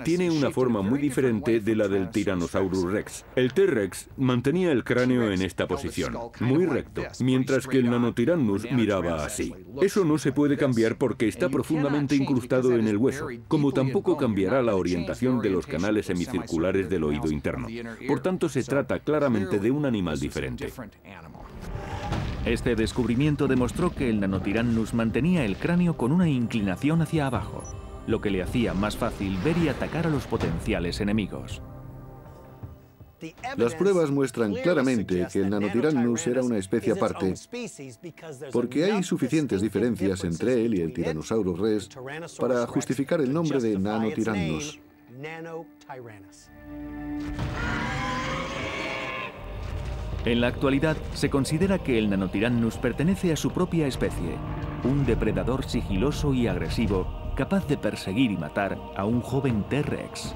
Tiene una forma muy diferente de la del Tyrannosaurus Rex. El T-Rex mantenía el cráneo en esta posición, muy recto, mientras que el Nanotyrannus miraba así. Eso no se puede cambiar porque está profundamente incrustado en el hueso, como tampoco cambiará la orientación de los canales semicirculares del oído interno. Por tanto, se trata claramente de un animal diferente. Este descubrimiento demostró que el Nanotyrannus mantenía el cráneo con una inclinación hacia abajo, lo que le hacía más fácil ver y atacar a los potenciales enemigos. Las pruebas muestran claramente que el Nanotyrannus era una especie aparte, porque hay suficientes diferencias entre él y el Tyrannosaurus Rex para justificar el nombre de Nanotyrannus. En la actualidad, se considera que el Nanotyrannus pertenece a su propia especie, un depredador sigiloso y agresivo, capaz de perseguir y matar a un joven T-Rex.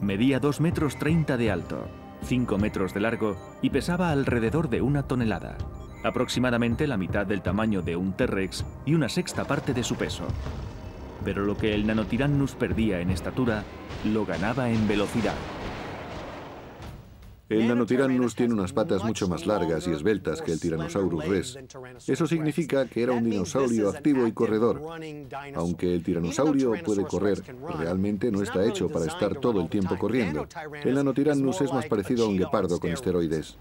Medía 2,30 metros de alto, 5 metros de largo y pesaba alrededor de 1 tonelada, aproximadamente la mitad del tamaño de un T-Rex y 1/6 parte de su peso. Pero lo que el Nanotyrannus perdía en estatura, lo ganaba en velocidad. El Nanotyrannus tiene unas patas mucho más largas y esbeltas que el Tyrannosaurus Rex. Eso significa que era un dinosaurio activo y corredor. Aunque el tiranosaurio puede correr, realmente no está hecho para estar todo el tiempo corriendo. El Nanotyrannus es más parecido a un guepardo con esteroides.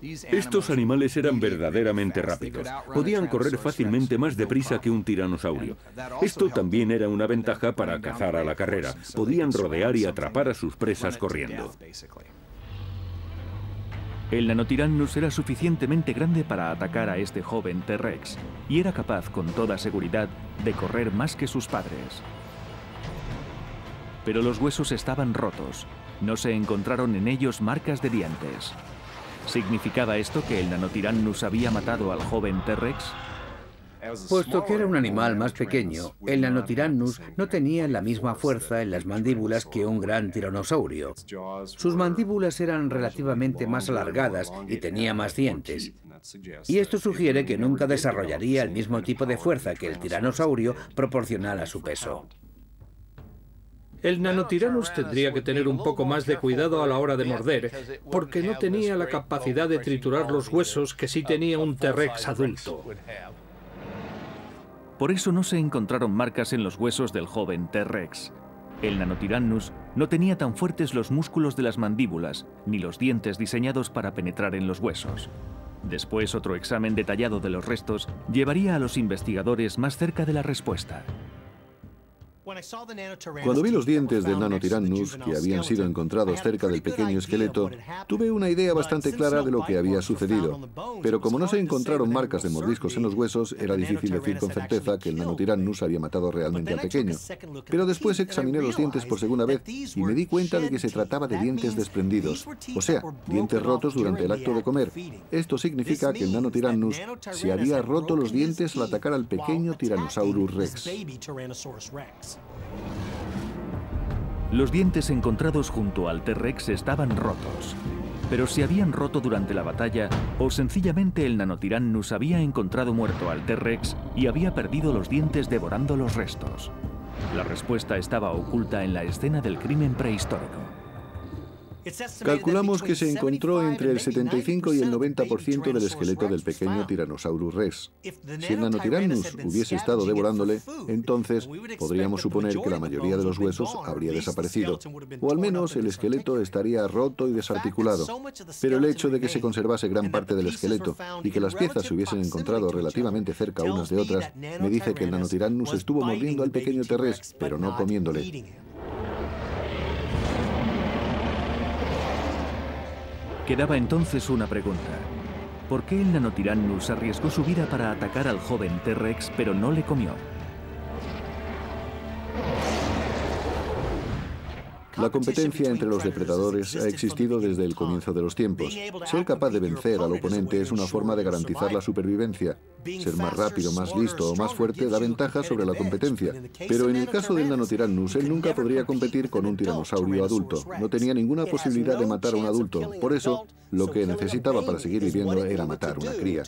Estos animales eran verdaderamente rápidos. Podían correr fácilmente más deprisa que un tiranosaurio. Esto también era una ventaja para cazar a la carrera. Podían rodear y atrapar a sus presas corriendo. El Nanotyrannus era suficientemente grande para atacar a este joven T-Rex y era capaz, con toda seguridad, de correr más que sus padres. Pero los huesos estaban rotos. No se encontraron en ellos marcas de dientes. ¿Significaba esto que el Nanotyrannus había matado al joven T-Rex? Puesto que era un animal más pequeño, el Nanotyrannus no tenía la misma fuerza en las mandíbulas que un gran tiranosaurio. Sus mandíbulas eran relativamente más alargadas y tenía más dientes. Y esto sugiere que nunca desarrollaría el mismo tipo de fuerza que el tiranosaurio proporcional a su peso. El Nanotyrannus tendría que tener un poco más de cuidado a la hora de morder, porque no tenía la capacidad de triturar los huesos que sí tenía un T-Rex adulto. Por eso no se encontraron marcas en los huesos del joven T-Rex. El Nanotyrannus no tenía tan fuertes los músculos de las mandíbulas, ni los dientes diseñados para penetrar en los huesos. Después, otro examen detallado de los restos llevaría a los investigadores más cerca de la respuesta. Cuando vi los dientes del Nanotyrannus, que habían sido encontrados cerca del pequeño esqueleto, tuve una idea bastante clara de lo que había sucedido. Pero como no se encontraron marcas de mordiscos en los huesos, era difícil decir con certeza que el Nanotyrannus había matado realmente al pequeño. Pero después examiné los dientes por segunda vez y me di cuenta de que se trataba de dientes desprendidos, o sea, dientes rotos durante el acto de comer. Esto significa que el Nanotyrannus se había roto los dientes al atacar al pequeño Tyrannosaurus Rex. Los dientes encontrados junto al T-Rex estaban rotos, pero se habían roto durante la batalla o sencillamente el Nanotyrannus había encontrado muerto al T-Rex y había perdido los dientes devorando los restos. La respuesta estaba oculta en la escena del crimen prehistórico. Calculamos que se encontró entre el 75 y el 90% del esqueleto del pequeño Tyrannosaurus Rex. Si el Nanotyrannus hubiese estado devorándole, entonces podríamos suponer que la mayoría de los huesos habría desaparecido, o al menos el esqueleto estaría roto y desarticulado. Pero el hecho de que se conservase gran parte del esqueleto y que las piezas se hubiesen encontrado relativamente cerca unas de otras, me dice que el Nanotyrannus estuvo mordiendo al pequeño T-Rex, pero no comiéndole. Quedaba entonces una pregunta. ¿Por qué el Nanotyrannus arriesgó su vida para atacar al joven T-Rex pero no le comió? La competencia entre los depredadores ha existido desde el comienzo de los tiempos. Ser capaz de vencer al oponente es una forma de garantizar la supervivencia. Ser más rápido, más listo o más fuerte da ventaja sobre la competencia. Pero en el caso del Nanotyrannus, él nunca podría competir con un tiranosaurio adulto. No tenía ninguna posibilidad de matar a un adulto. Por eso, lo que necesitaba para seguir viviendo era matar una cría.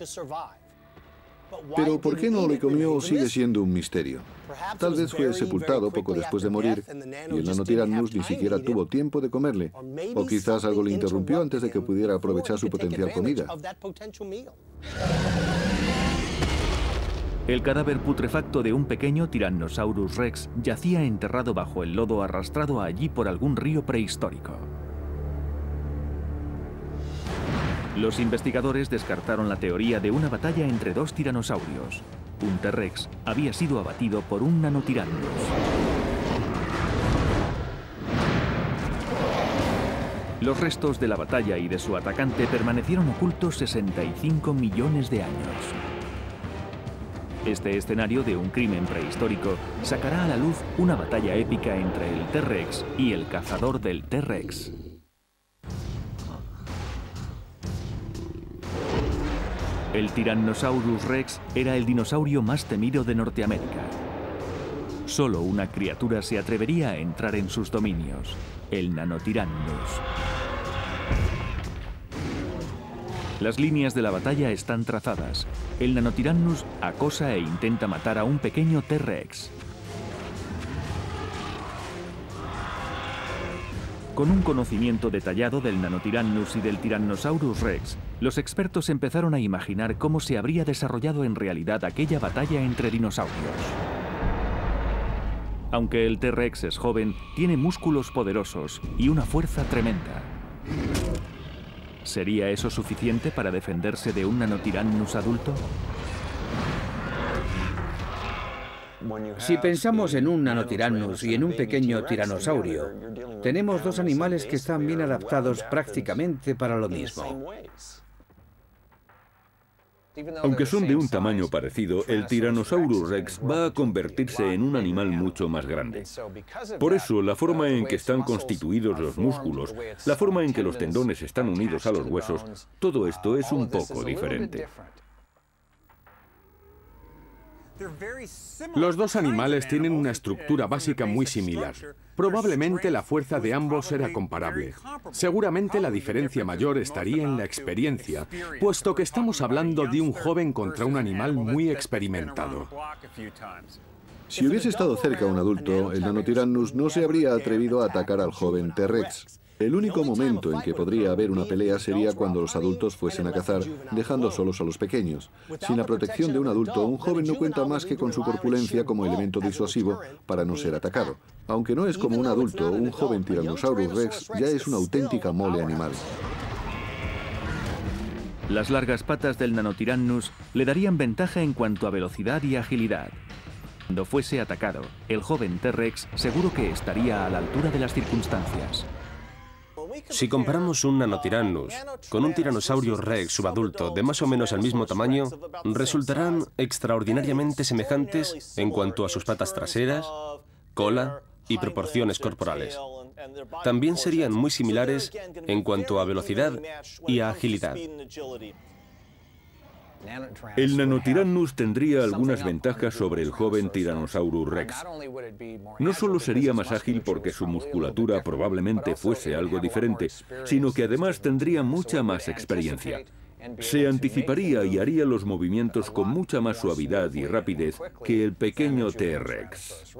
Pero ¿por qué no le comió sigue siendo un misterio? Tal vez fue sepultado poco después de morir y el Nanotyrannus ni siquiera tuvo tiempo de comerle. O quizás algo le interrumpió antes de que pudiera aprovechar su potencial comida. El cadáver putrefacto de un pequeño Tyrannosaurus Rex yacía enterrado bajo el lodo arrastrado allí por algún río prehistórico. Los investigadores descartaron la teoría de una batalla entre dos tiranosaurios. Un T-Rex había sido abatido por un Nanotyrannus. Los restos de la batalla y de su atacante permanecieron ocultos 65 millones de años. Este escenario de un crimen prehistórico sacará a la luz una batalla épica entre el T-Rex y el cazador del T-Rex. El Tyrannosaurus Rex era el dinosaurio más temido de Norteamérica. Solo una criatura se atrevería a entrar en sus dominios, el Nanotyrannus. Las líneas de la batalla están trazadas. El Nanotyrannus acosa e intenta matar a un pequeño T-Rex. Con un conocimiento detallado del Nanotyrannus y del Tyrannosaurus Rex, los expertos empezaron a imaginar cómo se habría desarrollado en realidad aquella batalla entre dinosaurios. Aunque el T-Rex es joven, tiene músculos poderosos y una fuerza tremenda. ¿Sería eso suficiente para defenderse de un Nanotyrannus adulto? Si pensamos en un Nanotyrannus y en un pequeño tiranosaurio, tenemos dos animales que están bien adaptados prácticamente para lo mismo. Aunque son de un tamaño parecido, el Tyrannosaurus Rex va a convertirse en un animal mucho más grande. Por eso, la forma en que están constituidos los músculos, la forma en que los tendones están unidos a los huesos, todo esto es un poco diferente. Los dos animales tienen una estructura básica muy similar. Probablemente la fuerza de ambos era comparable. Seguramente la diferencia mayor estaría en la experiencia, puesto que estamos hablando de un joven contra un animal muy experimentado. Si hubiese estado cerca un adulto, el Nanotyrannus no se habría atrevido a atacar al joven T-Rex. El único momento en que podría haber una pelea sería cuando los adultos fuesen a cazar, dejando solos a los pequeños. Sin la protección de un adulto, un joven no cuenta más que con su corpulencia como elemento disuasivo para no ser atacado. Aunque no es como un adulto, un joven Tyrannosaurus Rex ya es una auténtica mole animal. Las largas patas del Nanotyrannus le darían ventaja en cuanto a velocidad y agilidad. Cuando fuese atacado, el joven T-Rex seguro que estaría a la altura de las circunstancias. Si comparamos un Nanotyrannus con un Tyrannosaurus Rex subadulto de más o menos el mismo tamaño, resultarán extraordinariamente semejantes en cuanto a sus patas traseras, cola y proporciones corporales. También serían muy similares en cuanto a velocidad y a agilidad. El Nanotyrannus tendría algunas ventajas sobre el joven Tyrannosaurus Rex. No solo sería más ágil porque su musculatura probablemente fuese algo diferente, sino que además tendría mucha más experiencia. Se anticiparía y haría los movimientos con mucha más suavidad y rapidez que el pequeño T-Rex.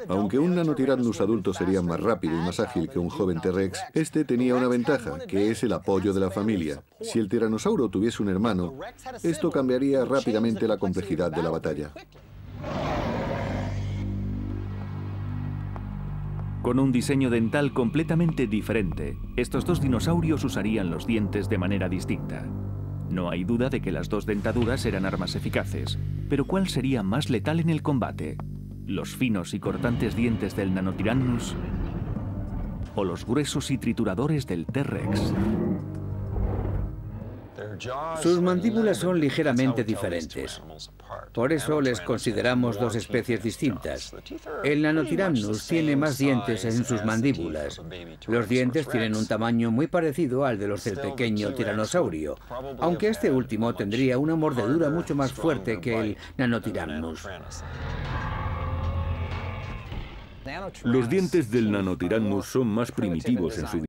Aunque un Nanotyrannus adulto sería más rápido y más ágil que un joven T-Rex, este tenía una ventaja, que es el apoyo de la familia. Si el tiranosaurio tuviese un hermano, esto cambiaría rápidamente la complejidad de la batalla. Con un diseño dental completamente diferente, estos dos dinosaurios usarían los dientes de manera distinta. No hay duda de que las dos dentaduras eran armas eficaces, pero ¿cuál sería más letal en el combate? ¿Los finos y cortantes dientes del Nanotyrannus o los gruesos y trituradores del T-Rex? Sus mandíbulas son ligeramente diferentes. Por eso les consideramos dos especies distintas. El Nanotyrannus tiene más dientes en sus mandíbulas. Los dientes tienen un tamaño muy parecido al de los del pequeño tiranosaurio, aunque este último tendría una mordedura mucho más fuerte que el Nanotyrannus. Los dientes del Nanotyrannus son más primitivos en su